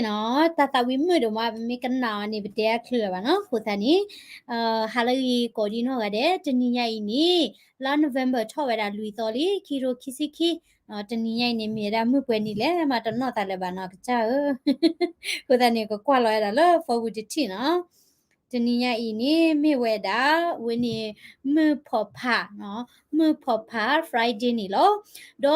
เนาะตาวิมือเดี๋ยวมามีกันหนานี่ไปเดียเคลือวะเนาะคุณตานี่ฮาโลวีกอดีเนาะก็เด้จะนี่ใหญ่นี่ลาโนเวมเบอร์ชอบเวลาลุยตอลีคิโรคิซิคิจะนี่ใหญ่นี่มีรามือเปนี่แหละมาตอนนอตาเลบานาก็จ้าคุณตานี่ก็กว่าลอยละเลยฟอวูจิติเนาะจะนี่ใหญ่นี่มีเวดาวันนี้มือพอผ่าเนาะมือพอผ่าฟรายเดย์นี่เหรอดอ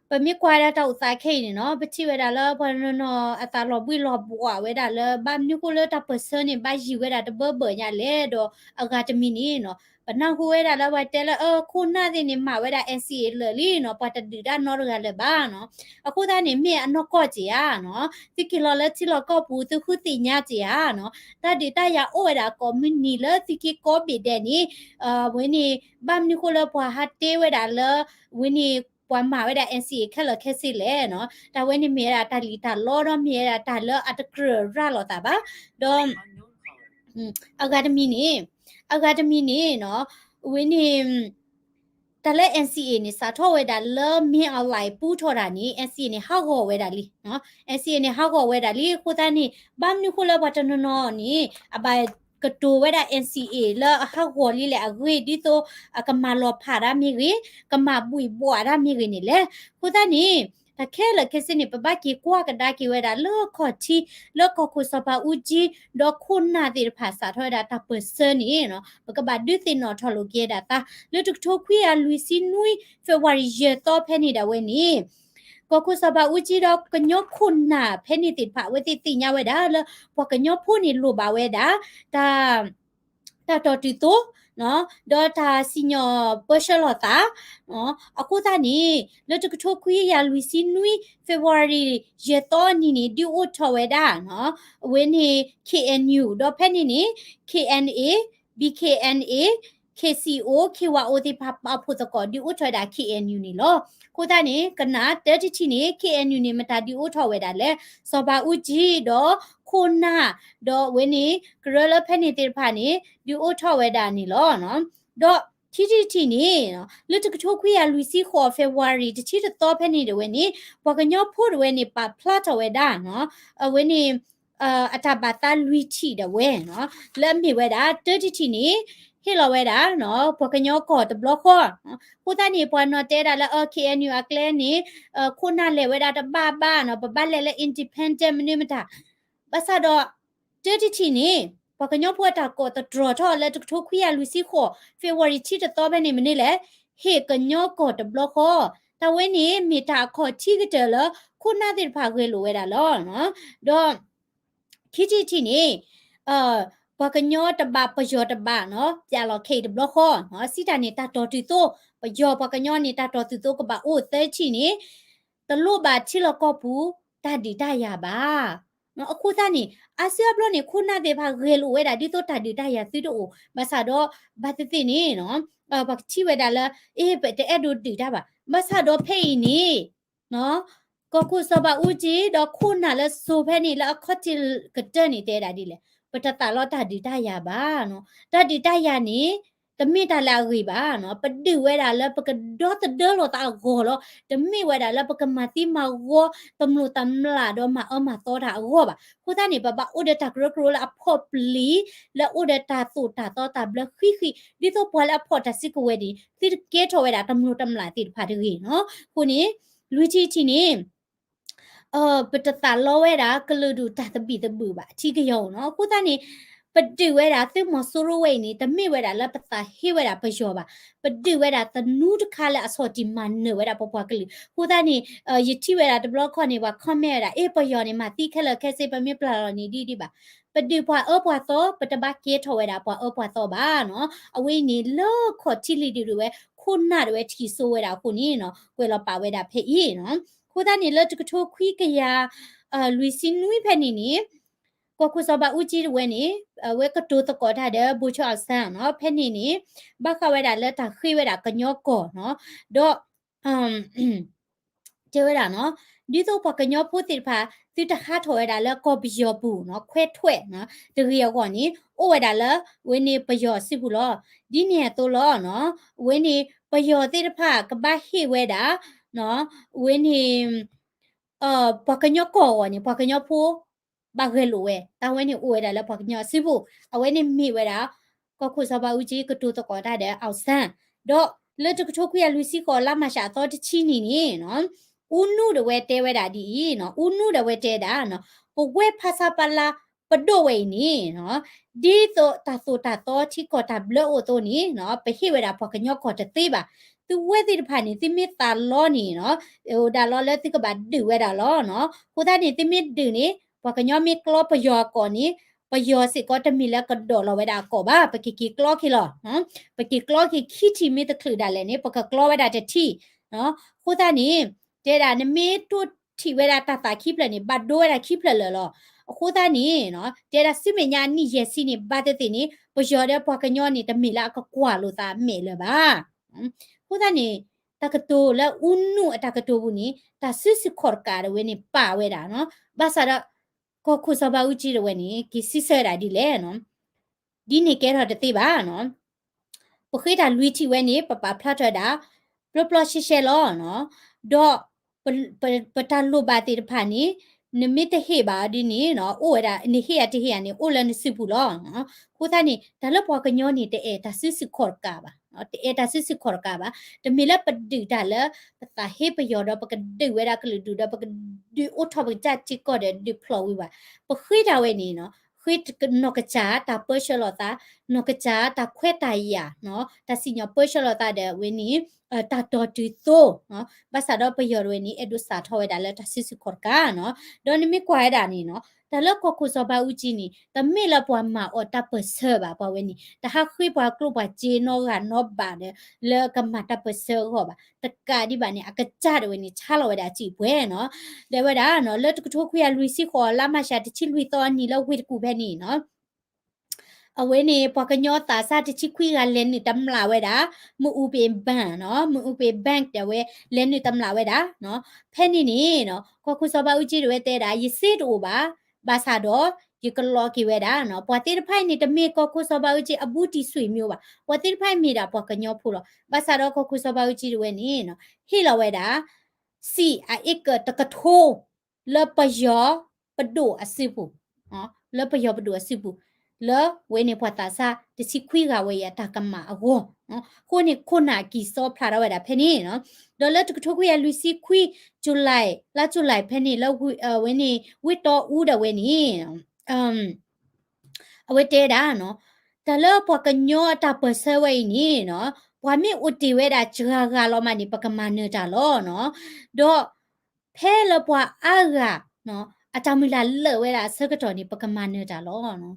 ปะมีกวายดาตาอุตสาหเคนี่เนาะปะชิเวดาละปะนออะตาลอบุยลอบัวเวดาละบามนิโคเลตาเปอร์เซ็นต์นี่บาจีเวดาตะเบอเบอญาเลดออากาจะมีนี่เนาะปะนาฮูเวดาละวาเตละคุณนาดินี่มาเวดา NCA เลลีเนาะปะตะดิดานอรกาเลบ้าเนาะအခုသားနေမြေအနော့ကော့จีอ่ะเนาะติกิโลละติโลก็ปูตุคุติญาจีอ่ะเนาะตาดิตายาโอเวดาคอมมินีละติกิก็บิเดนี่วันนี้บามนิโคเลปะฮัตเตเวดาละวันนี้ပွားမှာဝဲတဲ့ NC ခက်လခက်စီလေနော်ဒါဝဲနေမြေတာတာလီတာလောတော့မြေတာတာလောအတကရရလောတာပါတော့အကဒမီနေနော်ဝင်းနေတလဲ NCA နေစာထောဝဲတာလောမြင်အောင်လိုက်ပူးထော်တာနေ NCA နေဟောက်ခေါ်ဝဲတာလीနော် NCA နေဟောက်ခေါ်ဝဲတာလीခိုးသားနေဘာမနုခိုလဘတ်နော်နေအပိုင်ကတူဝဲတာ NCA လာဟောက်ခေါ်လီလေအဂွေဒီတော့ကမာလောဖာရမီရီကမာပွိပွာရမီရီနေလေခိုးသားနေတခဲလခဲစနေပပကီကွာကဒါကီဝဲတာလောခေါ်တီလောခေါ်ခုစပါဦးကြီးဒေါခုနာတိဖာစာထောတာတပစနေနော်ဘကဘာဒုတင်နော်ထော်လိုကေတာတာလွတ်ထိုခွေရလူစီနွိဖေဝါရီရတော့ဖဲနေတာဝဲနေก็คุสบาอุจิดอกกะญอคุณน่ะเพนิติดผะเวติติญาเวดาละพอกะญอผู้นี่ลูบาเวดาตาตอติโตเนาะดอตาซิญอเปเชลอตาเนาะအခုသားနေလက်တကထိုခွေရလူစီနွိဖေဗူရီရတော့နီနီဒီအိုထော်ဝဲတာเนาะဝင်းနေ KNU တော့ဖက်နေနေ KNA BKNA KCO KWO တိဖပဖို့တကောဒီအိုထော်တာ KNU နီလောကိုသားနေကနာတက်တီနေ KNU နေမတာဒီအိုထော်ဝဲတာလဲစောပါဦးကြီးတော့ခုနာတော့ဝင်းနေဂရလဖက်နေတဲ့ဖာနေဒီအိုထော်ဝဲတာနီလောနော်တော့တီနေနော်လက်တကထိုခွေရလူစီခေါ်ဖေဗူရီတချီတော့ဖက်နေတယ်ဝင်းနေဘကညောဖို့ဝဲနေပါဖလာထော်ဝဲတာနော်ဝင်းနေအတဘာတာလူချီတဲ့ဝဲနော်လက်မြေဝဲတာတက်တီနေဟေလောဝဲတာနော်ဘကညောကောတဘလော့ခေါ်ကိုသားနေပွားနော်တဲတာလဲ KNU အကလဲနေခုနလေဝဲတာတဘာနော်ဘဘလဲလဲ independent မနေမတာဘာသာတော့တက်တီနေပကညောဖွက်တာကိုတဒရထော်လဲတထိုခွေရလူစီခေါ်ဖေဗူရီချီတော့ပဲနေမနေလဲဟေကညောကောတဘလော့ခေါ်တဝဲနေမီတာခေါ်ချီကတယ်လခုနတဲ့ဖာခွေလိုဝဲတာလောနော်တော့တီနေပကညောတဘပယောတဘနော်ပြလောခေတဘလော့ခေါ်နော်စီတာနေတာတော်တီတိုပယောပကညောနေတာတော်တီတိုကပါအိုတဲချီနေတလို့ပါချီလကောဘူးတဒီတရပါနော်အခုသားနေအာဆီယဘလနေခုနတဲ့ဖာရေလိုဝဲတာဒီတော့တဒီတရစီတို့မဆာတော့ဘာတိနေနော်ဘာချီဝဲတာလဲအေးတဲ့ဒူဒီတာပါမဆာတော့ဖေးနေနော်ก็คุสบาอุจิดอกคุณน่ะละโซเพนี่ละคอติกะเตนี่เตดาดิแหละปะตะตาลอตาดิตายาบาเนาะตาดิตายานี่ตะมิตาลากีบาเนาะปะดิเวดาละปะกะดอตะเดอลอตาโกลอตะมิเวดาละปะกะมาติมาโกตะมลุตะมลาดอมามาตอดาโกบาคุตานี่บะบะอุดตะกรกรละพอปลีละอุดตาตุตาตอตาบละခိดิโตปอละพอตะสิกเวดิติเกโทเวดาตะมลุตะมลาติพาดิเนาะคุนี่ลุยทีนี่ปตตาลอเวดากะลูดูตาตะบีตะบูบะทีกะยอเนาะคูตานี่ปดิเวดาตึมอซูโรเวนี่ตะมิเวดาละปตาเฮเวดาปยอบะปดิเวดาตะนูตะคาละอสอติมันเนเวดาปปะกะลีคูตานี่ยติเวดาตะบล็อกคอนี่ว่าคอมเมดาเอปยอนี่มาติแค่ละแค่เซปะมิปลาลอนี่ดิบะปดิพวาพวาโตปตบะเกทเวดาพวาพวาโตบะเนาะอเวนี่ลอขอทิลิดิดูเวคุณน่ะเวทีโซเวดาคุนี่เนาะเวลาปาเวดาเพอีเนาะคูตานี่ละตะกะโทคุยกะยาลุยซินุยเพนี่นี่ก็คุสบาอุจิเวนี่เวกะตูตะกอทาเดบูชออัลซันเนาะเพนี่นี่บะคะเวดาละตะခိเวดากะญอก่อเนาะดอเจเวดาเนาะดิโตปะกะญอพูติพาติตะคาโทเวดาละก็บิยอบูเนาะแควแถ่เนาะตะเรียก่อนนี่โอเวดาละเวนี่ปยอสิบุลอดิเนี่ยโตลอเนาะเวนี่ปยอติตะพากะบะฮิเวดาเนาะเวนี่ pakanyo ko ni pakanyo pu bagelo we ta we ni uwe da la pakanyo sibu awe ni mi we da ko khu sa ba uji ko tu to ko da de ao san do le to ko ku ya lu si ko la ma sha to ti chi ni no unu de we te we da di no unu de we te da no po we phasa pala ปดโวยนี่เนาะดีโตตาโตตาโตที่ก็ตาเบลโอโตนี่เนาะไปเฮเวดาพอกันยอกก็จะตีบ่ะตัวเวทีผ่านนี่ติมิตาล้อนี่เนาะเออดาล้อแล้วติก็บาดื้อเวดาล้อเนาะกูตานี่ติมิดดื้อนี่พอกันยอมีกลอปยอก่อนนี่ปยอสิก็จะมีแล้วก็โดดเราเวดาก็บ่าไปกี่กลอกี่หรอเนาะไปกี่กลอกี่ขี้ที่มีตะคลือดาเลยนี่ปกกลอเวดาจะที่เนาะกูตานี่เจดานี่มีตุที่เวดาตาคีบเลยนี่บัดด้วยดาคีบเลยเหรอ အခုသားနေနော်တဲတာစစ်မညာနိရဲ့စီနေဘာတဲ့နေပျော်တဲ့ပွားကညောနေတမီလာကကွာလို့သားမဲလေပါခုသားနေတကတိုလဲဥနုအတကတိုဘူးနေတာစစ်စစ်ခေါ်ကာရဝဲနေပါဝဲတာနော်ဘာသာတော့ကိုခုစဘာဦးကြည့်ရဝဲနေကစစ်ဆရာဒီလေနော်ဒီနေကဲတော့တဲ့ပါနော်ပခိတာလူတီဝဲနေပပဖလာထတာပလပလရှေရှေလောနော်တော့ပတလူပါတိဖာနီနမစ်တဟေပါဒီနီနော်အိုရနိဟေတဟေနီအိုလန်စစ်ဘူးလောနော်ခုသားနီဒါလပေါ်ကညောနေတဲ့ဒါစစ်စစ်ခေါ်ကာပါနော်တဲ့ဒါစစ်စစ်ခေါ်ကာပါတမီလပဒိဒါလပတာဟေပယောတော့ပကဒိဝဲရကလူဒူတော့ပကဒီအိုထဘကြချစ်ကောတဲ့ဒီဖလောဝီပါပခိတာဝဲနီနော်ခွေနကချာတာပရှလောတာနကချာတာခွဲတိုင်ယာနော်တာစီညပရှလောတာတဲ့ဝင်းနီတာတော်တူသောနော်ဘာသာတော့ပယော်ဝင်းနီအဒုစာထောဝဲတာလဲတာစစ်စစ်ခေါ်ကာနော်ဒေါ်နမီကွာဒါနီနော်ဒါလကခုစဘာဦးကြီးနီတမေလပွားမှာအော်တာပဆာပါပွားဝင်းနီတဟာခွေပွားကလုပွားဂျေနောကနောဘာတဲ့လေကမတာပဆာဟောပါတကာဒီပါနေအကကြတဲ့ဝင်းနီချလာဝဲတာကြည့်ပွဲနော်လေဝဲတာနော်လက်တကထိုးခွေရလူစီခေါ်လာမရှာတချီလူတော်နီလဝိတကူပဲနီနော်အဝဲနေပကညောတာစာတချီခွေကလည်းနေတမလာဝဲတာမူဥပေဘန်နော်မူဥပေဘန်တဲ့ဝဲလည်းနေတမလာဝဲတာနော်ဖဲနေနေနော်ခခုစဘာဦးကြီးတွေတဲ့တာရစစ်တို့ပါဘာသာတော့ယကလောကီဝဲတာနော်ပွာတိဖိုင်နေတမေခခုစဘာဦးကြီးအဘူးတီဆွေမျိုးပါပွာတိဖိုင်မိတာပကညောဖူတော့ဘာသာတော့ခခုစဘာဦးကြီးတွေနေနော်ဟိလဝဲတာစီအိကတကထိုးလပယောပဒိုအစစ်ဘူးနော်လပယောပဒိုအစစ်ဘူးလေဝဲနေဖွာတာစာတချီခွေကဝဲရတာကမအဝနော်ခုနေခုနာကီစောဖလာရဝဲတာဖဲနေနော်ဒေါ်လာတကထိုခွေရလူစီခွေဇူလိုင်လာဇူလိုင်ဖဲနေလောက်ဝဲနေဝစ်တော်ဦးတဲ့ဝဲနေအဝဲတဲတာနော်ဒါလောပကညောတာပဆဝဲနေနော်ဘွာမေဥတီဝဲတာဂျာဂါလောမနီပကမနေတာလောနော်ဒေါ်ဖဲလပွာအာဂါနော်အတမီလာလဲဝဲတာဆကတော်နီပကမနေတာလောနော်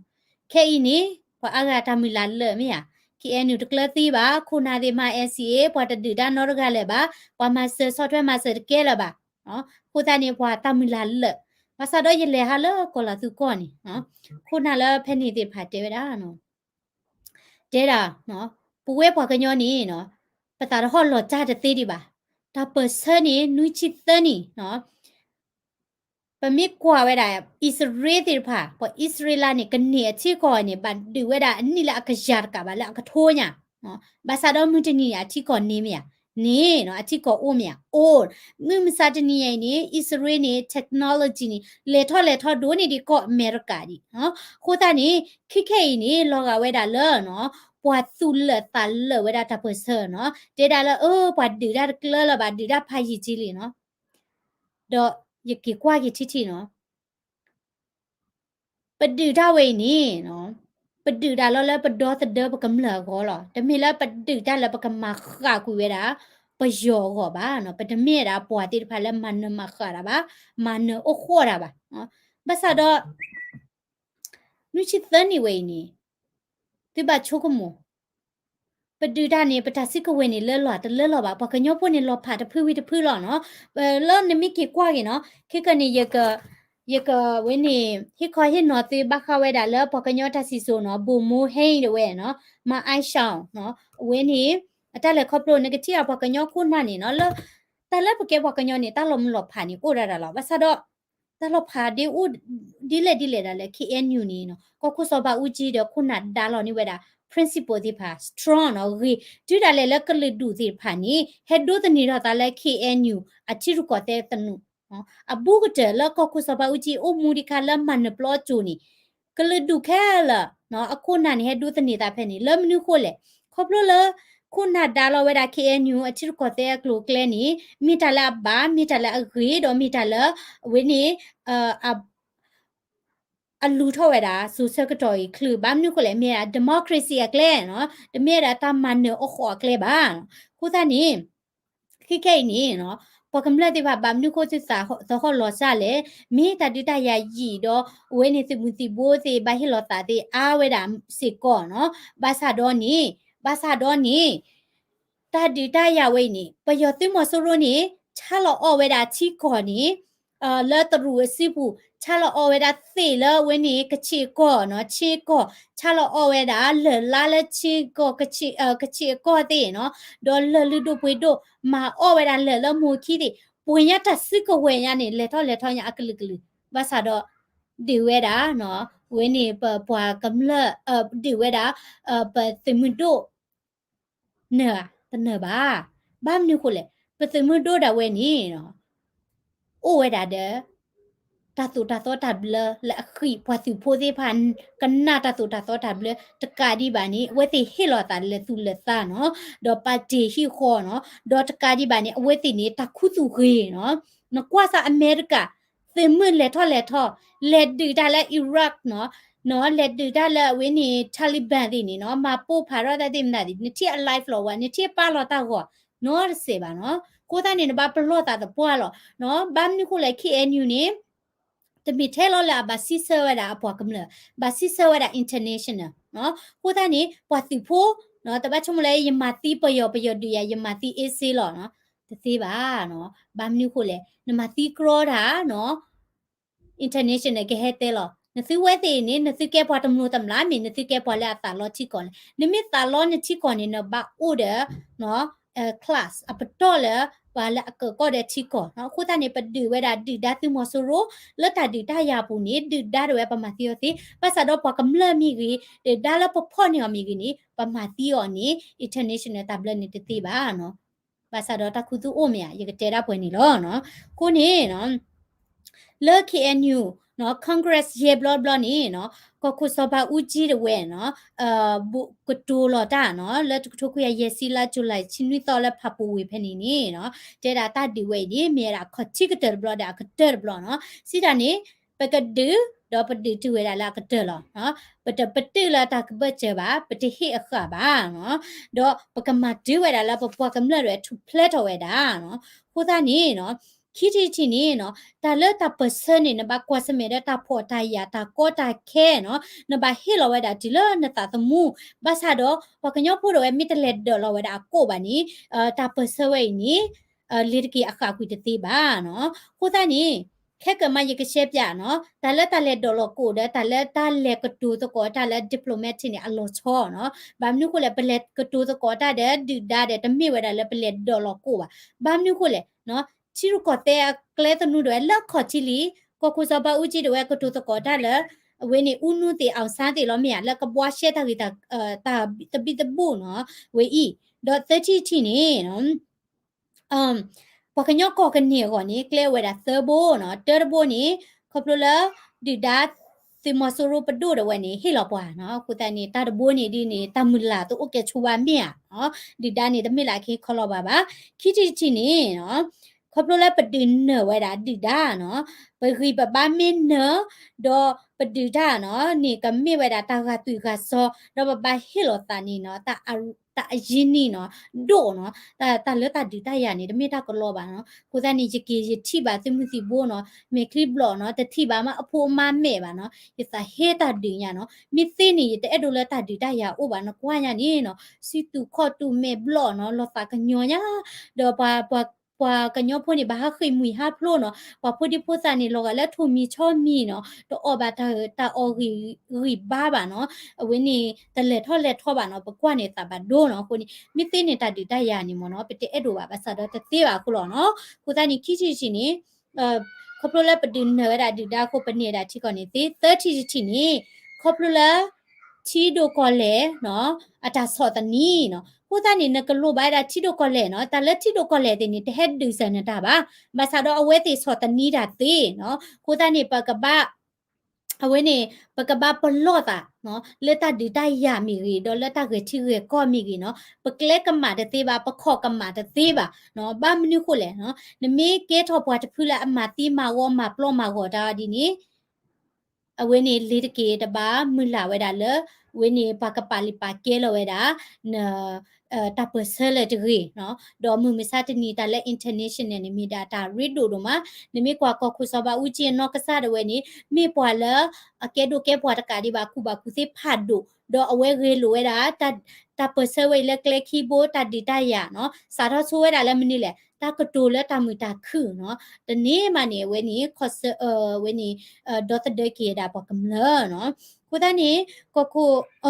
ခဲဤနေဘွာအာဂါတမီလာလဲမရKNU တကလတီပါခုနာဒီမာ SCA ဘွာတဒူဒါနော်ရကလည်းပါဘွာမဆာဆော့ဖ်ဝဲမဆာကဲလာပါနော်ခုတနေဘွာတမီလာလဲမဆာတော့ရလေဟာလောကောလာသူကောနီနော်ခုနာလဖဲနေတဲ့ဖာတဲတာနော်တဲတာနော်ပူဝဲဘွာကညောနီနော်ပတာရဟောလောကြတဲ့သေးဒီပါဒါပစနီနွိချစ်တနီနော်ပမိကွာဝဲတာဣသရေတိဖာပဣသရေလနေကနေအချီကောနေဘန်ဒီဝဲတာအနိလာအခရကပါလာအခထိုးညာနော်ဘာသာတော်မူတနီအချီကောနေမရနေနော်အချီကောအိုမရအိုမြမစာတနီယနေဣသရေနေ technology နေလေထောဒိုနေဒီကောအမေရိကဒီနော်ခိုးတာနေခိခဲနေလောကဝဲတာလောနော်ပွာသူလတလဝဲတာတပစနော်တေတာလပွာဒီဒါကလလဘာဒီဒါဖိုင်ကြီးလီနော်တော့ယကေကွာကြီးချီချီနော်ပဒူဒါဝေနီနော်ပဒူဒါလောလပဒေါသဒပကမလာကောလောတမီလာပဒူဒါလပကမခါကူဝဲတာပယောကောပါနော်ပတမေရာပွာတိဖာလမနမခါရပါမနအိုခေါ်ရပါနော်ဘဆာတော့နုချစ်သနီဝေနီတိဘချိုကမပဒူဒါနေပတစစ်ကဝေနေလဲလောတလဲလောပါပကညောပွနေလောဖာတဖူဝီတဖူလောနော်လောနမီကေကွာကေနော်ခေကနေယကဝင်းနေဟိခေါ်ဟိနော်တေဘခဝဲတာလဲပကညောတစီဆိုနော်ဘူမိုဟိန်တဝဲနော်မအိုင်ရှောင်းနော်ဝင်းနေအတက်လက်ခေါပလိုနေကတိအပကညောခုနာနေနော်လဲတလဲပကေပကညောနေတာလုံးလောဖာနေကိုရတာလောဘာသာတော့တလောဖာဒီဦးဒီလေဒါလဲ KNU နေနော်ကိုခုစောပါဦးကြီးတော့ခုနာဒါလောနေဝဲတာ principle ဒီဖာ strong နော်ဂီဒီဒါလဲလကလဒူဒီဖာနေ head do တနေတော့တလဲ KNU အချီရကောတဲ့တနု abu gede la ko ku saba uji o mudika la man plo chu ni kle du khe la no akuna ni he du tani ta phe ni lam nu ko le khoplo laခုနဒါလောဝဲတာ KNU အချစ်ကောတဲ့ကလိုကလဲနီမီတလာဘာမီတလာအဂရီတော့မီတလာဝင်းနီအလူထောဝဲတာဆိုစကတော်ခလူဘာမျိုးကိုလဲမြေဒီမိုကရေစီကလဲနော်တမြေတာတမန်နအခေါ်ကလဲပါခုသနီခိခဲနီနော်ပကမလက်တိဘာဘာမျိုးကိုစစ်စာသောလောဆာလေမြေတတိတရရီတော့ဝဲနေစမှုစီဘိုးစီဘာဟီလောတာတိအာဝဲတာစစ်ကောနော်ဘာသာတော့နီတတိတရဝဲနီပယောတိမဆိုရိုနီချာလောအဝဲတာချီကောနီလဲတရူစီပူချာလောအဝဲတာသေလဝဲနီကချီကောနော်ချီကောချာလောအဝဲတာလဲလာလဲချီကောကချီကောတဲ့နော်ဒေါ်လလူဒိုပွေဒိုမာအဝဲတာလဲလမူခီတဲ့ပွင့်ရတစစ်ကဝဲရနေလဲထောရအကလကလဘာသာတော့ဒီဝဲတာနော်ဝဲနေပွာကမလဒီဝဲတာပသမဒိုနော်တနဘာဘာမနုကိုလေပသမဒိုဒါဝဲနေနော်အိုဝဲတာတဲ့ตาตุตาโตตัดเบลและขีพอสิโพสิพันกันนาตาตุตาโตตัดเบลตะกาดีบานี้เวติฮิลอตัดเลสุเลซาเนาะดอปาเจฮิคอเนาะดอตะกาดีบานี้เวตินี้ตะคุสุเรเนาะนกว่าซาอเมริกาเซมึนเลทอเลดืดาและอิรักเนาะเลดืดาและเวนี่ตาลิบันดินี่เนาะมาปูพารอตาดิมนาดินี่ที่อไลฟ์ลอวะนี่ที่ปาลอตาก็เนาะเสบาเนาะကိုသားနေဘပလောတာတပွားလောနော်ဘာမနိခုလေ KNU နေတမီထဲလောလာဘာစီဆဝဒါအပွားကမလဘာစီဆဝဒါ international နော်ကိုသားနေပွားစီဖိုးနော်တပတ်ချုံလေယမတိပယောဒီယယမတိအေးစေးလောနော်တသေးပါနော်ဘာမနိခုလေနမတိကရောတာနော် international ကဟဲတဲလောနစီဝဲတေနေနစီကဲပွားတမလို့တမလားမင်းနစီကဲပွားလာတာလောချီကောနမီတာလောနချီကောနေနဘာအိုဒနော်class အပတော်လေဘာလအကောတဲ့ချီကောနော်ခုတနေပဒူဝဲတာဒီဒါသူမဆိုရိုလက်တာဒီတာရပူနေဒီဒါရဝဲပမာတီယောတိပတ်စတော့ပကမလမီကြီးဒါလပဖောနေမီကြီးနေပမာတီယောနေ international tablet နေတိပါနော်ပတ်စတော့တခုသူအိုမရရကတဲတာပွင့်နေလောနော်ကိုနေနော်လဲ KNU နော် Congress ရေဘလော့နေနော်ကိုခုစပါဦးကြီးတဲ့ဝဲနော်ဘူကတိုလော်တာနော်လက်ထုခွေရစီလာဂျူလိုက်ချင်းဝီတော်လက်ဖပူဝေဖနေနေနော်တဲ့တာတဒီဝဲဒီမြေတာခချိကတဲ့ဘလော့တာကတဲ့ဘလော့နော်စီတာနေပကဒူတော့ပတိတူဝဲတာလာကတဲ့လောနော်ပတိလာတာကဘချပါပတိဟိအခပါနော်တော့ပကမဒူဝဲတာလာပပွားကမလရွယ်ထူဖလက်တော်ဝဲတာနော်ခိုးသားနေနော်ခီတီချီနေနော်တာလက်တာပစနေနဘကွာစမေတာဖော်တာယာတာကောတာခဲနော်နဘဟီလောဝဲတာဒီလနတာသမူဘာသာတော့ပကညောဖို့တော့မီတလက်ဒေါ်လောဝဲတာကိုပါနီတာပစဝဲနီလီတကီအခါကွီတတိပါနော်ခိုးသားနေခဲကမယကရှက်ပြနော်တာလက်ဒေါ်လောကိုတဲ့တာလက်ကတူတကောတာလက်ဒီပလိုမတ်တီနေအလောချောနော်ဘာမနုကိုလည်းပလက်ကတူတကောတာတဲ့ဒီဒါတဲ့တမိဝဲတာလည်းပလက်ဒေါ်လောကိုပါဘာမနုကိုလည်းနော်ချီရကောတဲ့ကလဲတနုတွေလက်ခေါ်ချီလီကိုခုစပါဦးကြီးတွေကတူတကောတာလည်းဝင်းနေဦးနုတေအောင်စားတေလို့မရလက်ကပွားရှက်တာကြီးတာတပိတပူနော်ဝေဤဒေါ်30တီနေနော်ပကညောကောကနေကောနေကလဲဝဲတာသဘိုနော်တရဘိုနေခပလလဒီဒါစီမဆူရပဒိုရဝဲနေဟီလောပွားနော်ကုတန်နေတာတဘိုနေဒီနေတမူလာတော့โอเคချူပါမြနော်ဒီဒါနေတမိလာခေခလောပါပါခီတီနေနော်ခပလလပဒင်းနဝဲတာဒီဒါနော်ပခိပပမင်းနော်ဒေါ်ပဒူဒါနော်နေကမေဝဲတာတာကတူကစောတော့ပဟီလောတာနေနော်တာအရင်နီနော်ဒိုနော်တာလက်တာဒီတရနေတမေတာကလောပါနော်ကိုသားနေချကေရထိပါသိမှုစီဘိုးနော်မေခလစ်ဘလော့နော်တတိပါမအဖိုးမမဲ့ပါနော်ယသဟေတာဒီညာနော်မိသိနေတဲ့ဒိုလက်တာဒီတရအိုပါနော်ကွာညာနေနော်စီတူခေါ်တူမေဘလော့နော်လောတာကညောညာတော့ပွာကညောဖို့နေဘာခိမွေဟာဖလို့နော်ပွာဖို့ဒီဖို့စာနေလောကလက်ထူမီချောမီနော်တော့အော်ဘာတာအော်ရီဘာပါနော်အဝင်းနေတလက်ထောပါနော်ပကွနေတာဘာဒိုနော်ကိုမိသိနေတာဒီတရနေမနော်ပတိအဲ့ဒိုပါဘာသာတော့တေးပါခုလောနော်ကိုသားနေခိချီချီနေခပလိုလက်ပတိနဝရာဒီဒါကိုပနေတာချီကောနေသေး30ချီနေခပလိုလက်ချီဒိုကောလေနော်အတာဆော့တနီနော် ကိုသားနေနကလိုပါတာချီတို့ကလည်းနော်တာလက်ချီတို့ကလည်းတဲ့နေတဲ့ head design တာပါမဆာတော့အဝဲတေဆော်တနီးတာသေးနော်ကိုသားနေပကပအဝဲနေပကပပလော့တာနော်လက်တာဒီတိုင်ရမီရီတော့လက်တာကချီရကောမီရီနော်ပကလက်ကမာတဲ့သေးပါပခော့ကမာတဲ့သေးပါနော်ဘာမနုခုလေနော်နမေကဲထော်ပွားတဖူလာအမတီမာဝမပလော့မာဝတာဒီနေအဝဲနေလေးတကေတပါမူလာဝဲတာလေဝဲနေပကပလီပါကဲလောဝဲတာတာပစလေတရီနော်ဒေါ်မူမစတနီတာလဲ international နေမီတာတာရီဒိုဒိုမှာနေမီကွာကောခုစဘာဦးချီနော့ကစားတဲ့ဝဲနေမေပွာလာအကဲဒိုကဲပွာတကာဒီပါခုပါခုစေဖတ်ဒိုဒေါ်အဝဲရေလိုဝဲတာတာပစဝဲလက်ကလခီဘိုတာဒီတရနော်စာတော့ဆိုဝဲတာလဲမနီလဲတာကတိုလဲတာမူတာခုနော်တနေ့မှနေဝဲနေခေါ်ဆဝဲနေဒေါ်တဒကေတာပေါ့ကမလနော်ကိုသားနေကို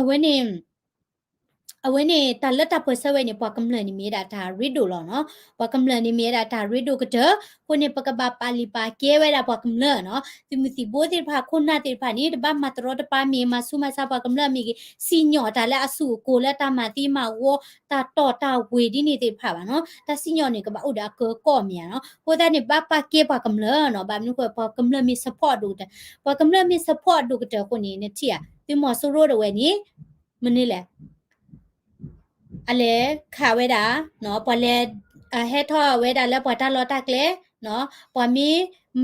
ဝဲနေအဝင်းနေတာလက်တာပွဲဆဝဲနေပွားကမ္လန်နေမြေတာဒါရစ်ဒိုလောနော်ပွားကမ္လန်နေမြေတာဒါရစ်ဒိုကတကိုနေပကပပါလီပါကဲဝဲတာပွားကမ္လန်နော်သူမစီဘိုးတိဖာခုနာတိဖာနေတပမတရောတပါမြေမဆူမဆာပွားကမ္လန်မြေစီညောတာလက်အဆူကိုလက်တာမတိမဝတာတော့တာဝေဒီနေတိဖာပါနော်တာစီညောနေကပဥဒါကောမြေနော်ကိုတဲ့နေပပကဲပွားကမ္လန်နော်ဘာမနုကိုပွားကမ္လန်မြေ support ဒိုတပွားကမ္လန်မြေ support ဒိုကတကိုနေနေတီယာဒီမော်ဆိုရိုဒဝဲနေမနေလဲအလေခါဝဲတာနော်ပလဲဟဲထောဝဲတာလဲပတာလောတာကလေနော်ပမီ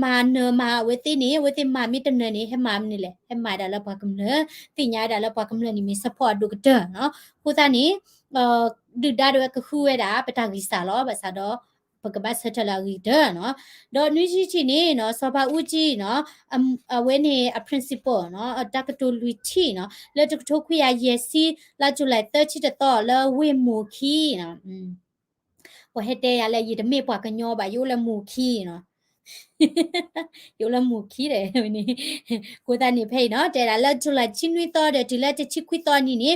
မာနမာဝဲတိနေဝဲတိမာမီတနနေဟဲမာမနေလေဟဲမာတာလဲပကမလတိညာတာလဲပကမလနေမီ support ဒုကတနော်ကိုသားနေဒုဒါတော့ကခုဝဲတာပတာဂီစာလောဘာသာတော့ပကပတ်ဆက်ထလာရီဒနော်ဒေါ်နွီချီနေနော်စဘာဦးကြီးနော်အဝဲနေအ principal နော်တကတိုလူချီနော်လက်တကတိုခွေရယေစီလာဂျူလိုက်30တော့လဝေမူခီနော်ပဟက်တဲရလဲရတမေပွားကညောပါယိုလမူခီနော်ယိုလမူခီတယ်နိကိုတနေဖိနော်တဲလာလက်ဂျူလိုက်ချင်းဝီတော့တဲ့ဒီလက်ချီခွီတော့နီနေ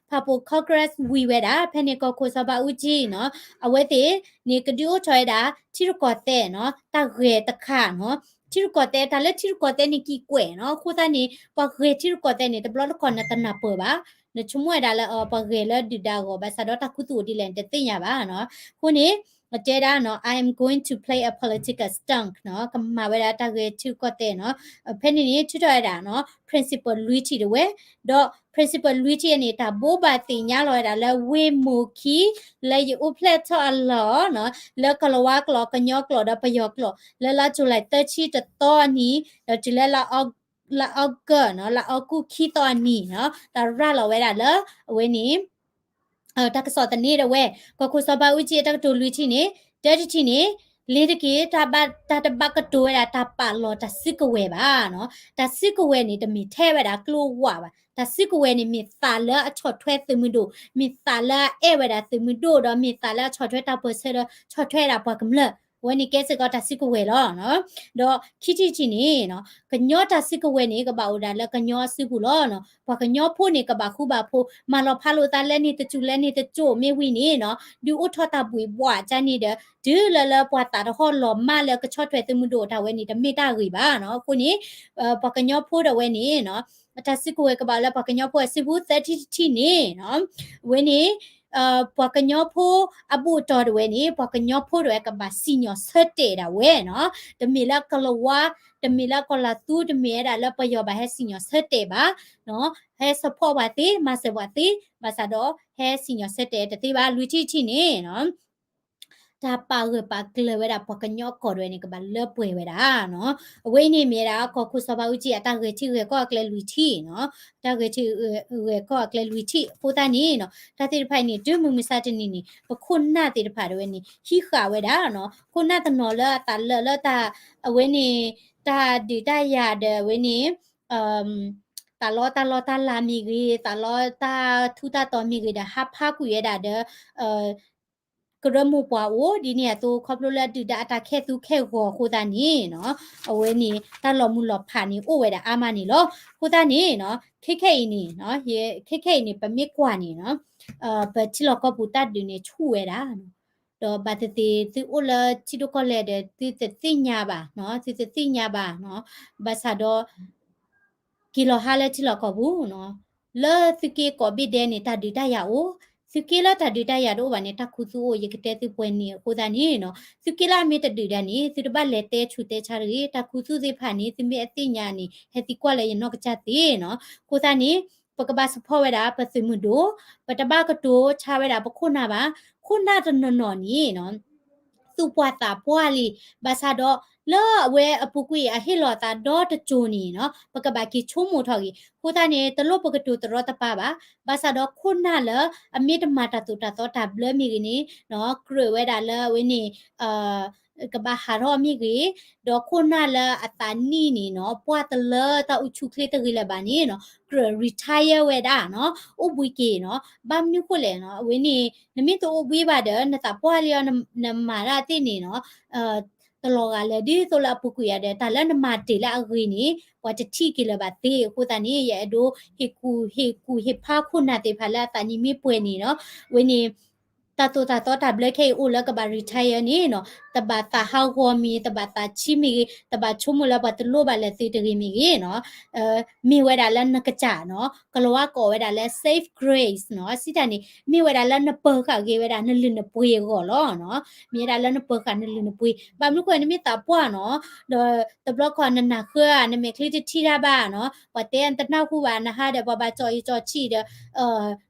ဖာပိုကော့ဂရက်ဝီဝဲတာဖဲနေကောကိုစဘာဦးကြီးနော်အဝဲတေနေကဒူထွဲတာချီရကောတဲ့နော်တရဲတခါနော်ချီရကောတဲ့ဒါလက်ချီရကောတဲ့နိကီကွဲနော်ကိုတနေပရဲချီရကောတဲ့နေတဘလကောနတနာပေါ်ပါနချမွေဒါလပရဲလဒီဒါကိုဘာစတော့တခုတူဒီလန်တသိညာပါနော်ခုနေတဲတာနော် I am going to play a political stunt နော်ကမဝဲတာတကယ်ချူကတဲ့နော်ဖဲနေနေချွတ်ရတာနော် principal Luigi တဝဲတော့ principal Luigi နေတာဘိုးပါတင်ညာလော်တာလဲဝေမိုခီလဲယူဖလက်ထော်လောနော်လဲကလောဝါကလောကညောကလောဒပယောကလောလဲလာချူလိုက်တချီတတော်နီဒီလဲလာအောက်လာအောက်ကနော်လာအောက်ကုခီတော်နီနော်ဒါရလောဝဲတာလဲဝဲနီတကစောတနေတဲ့ဝဲကခုစပါဦးချီတကတူလူချီနေတဲချီနေလေတကေတာဘတာတဘကတိုရတာပါလောတစစ်ကဝဲပါနော်တစစ်ကဝဲနေတမီထဲဝဲတာကလိုဝါပါတစစ်ကဝဲနေမီသာလအချော့ထွဲသမီတို့မီသာလအဲဝဲတာသမီတို့တော့မီသာလချော့ထွဲတာပစဲတော့ချော့ထွဲတာပကမလဝဲနေကဲစကတစစ်ကဝဲလောနော်တော့ခီချီနေနော်ကညောတစစ်ကဝဲနေကပါဦးတာလကညောစစ်ဘူးလောနော်ပကညောဖို့နေကပါခုပါဖို့မလောဖာလို့တာလဲနေတချူလဲနေတချို့မေဝီနေနော်ဒီဥထောတာပွေဘွားချန်နေတဲ့ဒီလလပွားတာတော့လောမလဲကချော့ထွဲတမှုတို့တာဝဲနေတမေတာရီပါနော်ခုနေပကညောဖို့တော့ဝဲနေနော်တစစ်ကဝဲကပါလဲပကညောဖို့စစ်ဘူး30တီနေနော်ဝဲနေပွားကညောဖိုးအဘူတော်တွေနေပွားကညောဖိုးတွေကပါစီညောဆက်တဲ့တာဝဲနော်တမီလာကလဝါတမီလာကလာတူတမီရလပယောပါဟဲစီညောဆက်တဲ့ပါနော်ဟဲ support ပါတိမဆပါတိမဆတော့ဟဲစီညောဆက်တဲ့တတိပါလူချီနေနော်ဒါပါရပါကလဝဲတာပကညောကော်ရဲနေကဘာလပွေဝဲတာနော်အဝိနေမြေတာကောခုစပါဦးကြီးအတာကေချီရကောကလလူချီနော်တာကေချီရကောကလလူချီပိုတာနေနော်တာတိဖိုင်နေဒွမမစတနီနေပခုနာတိဖာရဲနေဟိခါဝဲတာနော်ခုနာတနော်လာတာလတာအဝိနေတာဒီတရတဲ့ဝိနေတာလောတာလာမီကြီးတာလောတာထူတာတော်မီကြီးda ha pha ku ye da de ကရမှုပွားဝဒီနေတော့ခေါပလိုလက်တူတာအတာခဲသူခဲခေါ်ခိုးတာနေနော်အဝဲနေတာလော်မှုလော်ဖာနေအိုဝဲတာအာမနေလောခိုးတာနေနော်ခိနေနော်ရေခိနေပမစ်ကွာနေနော်ဘချီလောကပူတတ်ဒီနေချူဝဲတာတော့ဘာတတိသူအိုလာချီတိုကလက်တဲ့တိညာပါနော်တိညာပါနော်ဘာသာတော့ကီလိုဟာလက်ချီလောကဘူးနော်လဲသကေကောဘီဒဲနေတာဒီတရအို Sukila tadita ya do bane takuzu o yekete tu pweni ko dani no sukila me tadita ni sirba lete chute chari takuzu se phani simi atinya ni heti kwale no kachati no ko dani pakaba sapho weda pasimudo pataba kato chaweda pakhona ba khona no ni no su puata puali basado lo we apukui a hilota do to chuni no pakabaki chumu thogi khutane talo pakatu tro ta pa ba basado khuna la amit mata tu ta to ta ble mi ni no kre we da la we ni ka ba ha ro mi gi do khuna la atani ni no puata la ta uchu kle ta gi la ba ni no kre retire we da no ubui ki no bam ni ko le no we ni နမီတိုဝေးပါတယ်နတာပွာလျာနမာရာတိနေနော်တလောကလည်းဒီဆိုလာပုကူရတဲ့ဒါလည်းနမတေလာအဂီနီဝတ်တိကလဘတေခုတနီရဲ့ဒိုဟေဖာခုနာတေဖလာတနီမီပွေနီနော်ဝင်းနီta to ta black ke u la ka ba retire ni no ta ba ta ha ho mi ta ba ta chi mi ta ba chu mu la ba ta lo ba le ti ti mi gi no mi we da la na ka cha no ka lo wa ko we da le safe grace no si ta ni mi we da la na pe ka ge we da na lu na pui go lo no mi da la na pe ka na lu na pui ba mu ko ni mi ta pwa no the block ko na na khwa na me kli ti ra ba no pa te an ta na khu ba na ha de ba ba cho yi cho chi de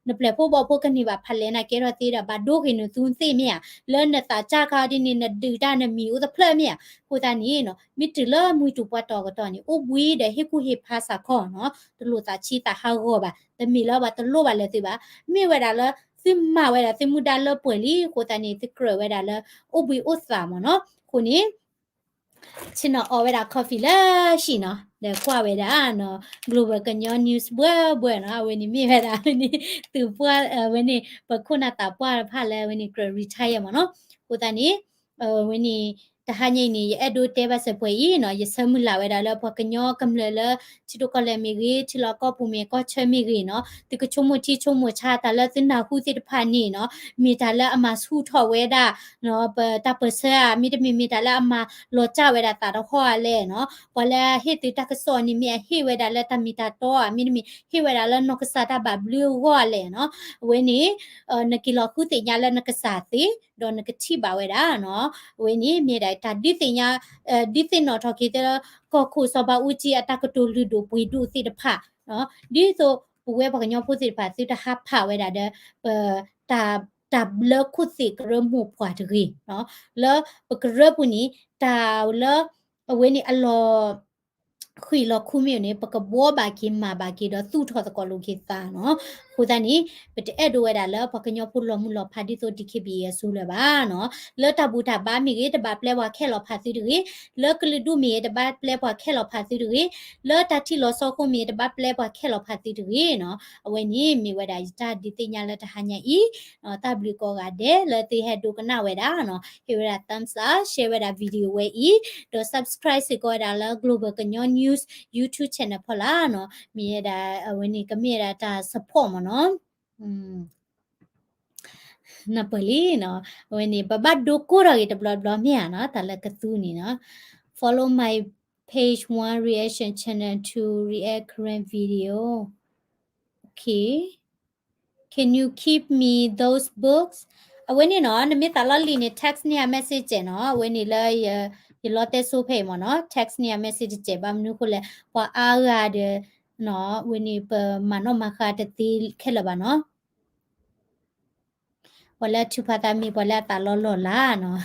na ple pho bo pho ka ni ba pha le na ke ro ti da ba do ke no tun se mi ya le na ta cha ka di ni na du da na mi u the phle mi ya ko ta ni no mi ti le mu tu pa to ko to ni o bui de he ku he pha sa kho no tu lo ta chi ta ha go ba te mi la ba tu lo ba le ti ba mi we da le ซิมมาเวลาซิมุดาลป่วยลีโคตานี่ติกรเวลาละอุบิอุสามเนาะคนนี้ชินเอาเวลาคอฟฟี่ละชินะเดี๋ยวกว่าเวลาเนาะ global กันย้อน news บัวเนาะวันนี้มีเวลาวันนี้ตื่นปัววันนี้ปะคุณตาปัวผ่านแล้ววันนี้ก็ retire มาเนาะโคตานี่วันนี้แต่หาอย่างนี้เอดูเตบสป่วยเนาะยสมุลาเวลาแล้วพอกันย้อนกำเลยละชิโดก็เลยมีกีชิลก็ปุ่มก็เชื่อมีกีเนาะติกชมุที่ชมุชาแต่ละสินนาคู่สิทธานี่เนาะมีแต่ละอามาสู้ทอเวดาเนาะเปตาเปเซียมีแต่ละอามาโลจ้าเวดาตาดข้อเลยเนาะพอแล้วเฮติตักสอนนี่มีเฮเวดาละตามีตาโตมีเฮเวดาละนกษาตาแบบบลูก็เลยเนาะเวนี้นักกีฬาคู่ติยาละนักษาติโดนนักที่บ่าวเวดาเนาะเวนี้มีได้ตาดิติญาดิตินอทอกิเตก็คู่สบาอุจิอตากตูลูดูปุยดูสิดพะเนาะดิโซปุเวปกญอผู้สิดพะสิดฮับพะเวดาเดตาตาเลิกคุสิกเริ่มหมู่กว่าถึงเนาะแล้วปกเริ่มปุนี้ตาเลิกเวนี่อลอคุยลอคุมิเนี่ยปกบัวบากินมาบากิดอสู้ทอตะกอลูกิตาเนาะခုတနီပတဲ့အဲ့ဒိုဝဲတာလောပကညောဖုလောမှုလောဖာဒီဆိုဒီခိဘီရဆူလပါနော်လောတဘူတာဘာမီကေတဘာပလဲဘွားခဲလောဖာစီတူလောကလဒူမီတဘာပလဲဘွားခဲလောဖာစီတူလောတတိလောစောခုမီတဘာပလဲဘွားခဲလောဖာစီတူနော်အဝဲနီမီဝဲတာတာဒီတင်ညာလတဟညာဤနော်တဘလီကောကတဲ့လောတိဟက်ဒိုကနာဝဲတာနော်ဟေဝဲတာ thumbs up share ဝဲတာ video ဝဲဤတော့ subscribe စေကောတာလော global ကညော news YouTube channel ဖလာနော်မီရတာအဝဲနီကမီရတာ support မနော်na pali no when baba doko ra it blah mi na tala katu ni na follow my page one reaction channel to react current video okay can you keep me those books when you know na mi tala li ni text ni message no when ni la ye lo te so phe mo no text ni message je ba mnu ko le wa a ga de no when ni ma no ma kha te ti khela ba no พอแล้วชุพาตามีพอแล้วตาลอลาเนาะ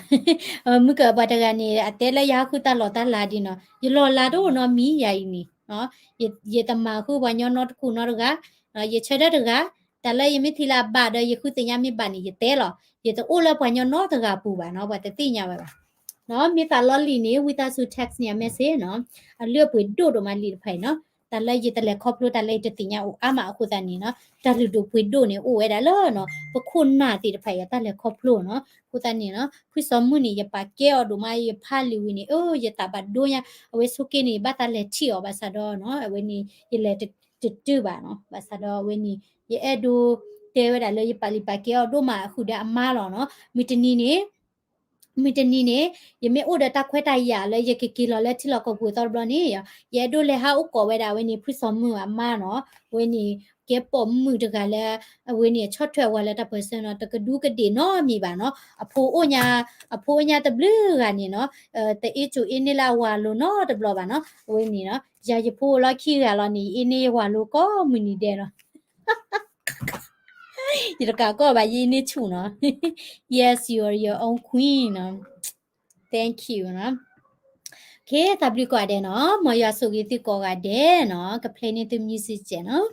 มึกบาตะกานี่อเตละยาคุตาลอตาลาดิเนาะยลอลาโดเนาะมีใหญ่นี่เนาะเยตมาคุบะญอนอตคุนอรกะเนาะเยเชดะตะกะตะละยมิทิลาบาดเยคุตญามิบานี่เยเตลอเยตโอละบะญอนอตะกะปูบาเนาะบาตะติญาบาเนาะมีตาลอลีนี่วิตาสุ text เนี่ยเมสเซจเนาะอเลือปุยโดดมาลีไผเนาะตะละเยตะละครอบครัวตะละตะติญาโออามาคุตานี่เนาะตะลุดูปุยโดนี่โอเวดาลอเนาะปะคุณนาติไผตะละครอบครัวเนาะคุตานี่เนาะคุสอมุนี่ยปาเกอดูมาเยพาลิวินี่ยตาบัดโดยอเวสุเกนี่บาตะละทิอบาซาดอเนาะอเวนี่เยเลตบาเนาะบาซาดอเวนี่เยเอดูเตเวดาเลยยปาลิปาเกอดูมาคุดาอามาลอเนาะมิตนี่นี่ มีแต่นี่เนี่ยยังไม่โอเดตาควตายาเลยยังกิโลแล้วที่เราก็พูดตอนบลนี่ยาดูเลยฮะอุกเวดาเวนี่พูดสมมืออามาเนาะเวนี่เก็บปมมือตะกันแล้วเวนี่ชดถวยวันละ10%เนาะตะกดูกะดีเนาะมีบ่าเนาะอโพญาตะบลือกันนี่เนาะแต่อีจูอินี่ลาวาโลเนาะตะบลบ่าเนาะเวนี่เนาะยาจะพูละขี้กะลอนี่อินี่วาโลก็มือนี่เด้เนาะยีตะกะก็บ่ายีนี่ชูเนาะ yes you are your own queen เนาะ thank you เนาะเคตับลิกว่าเดเนาะมอยาสุกิติโกกาเดเนาะกะเพลนี่ตุมิวสิเจเนาะ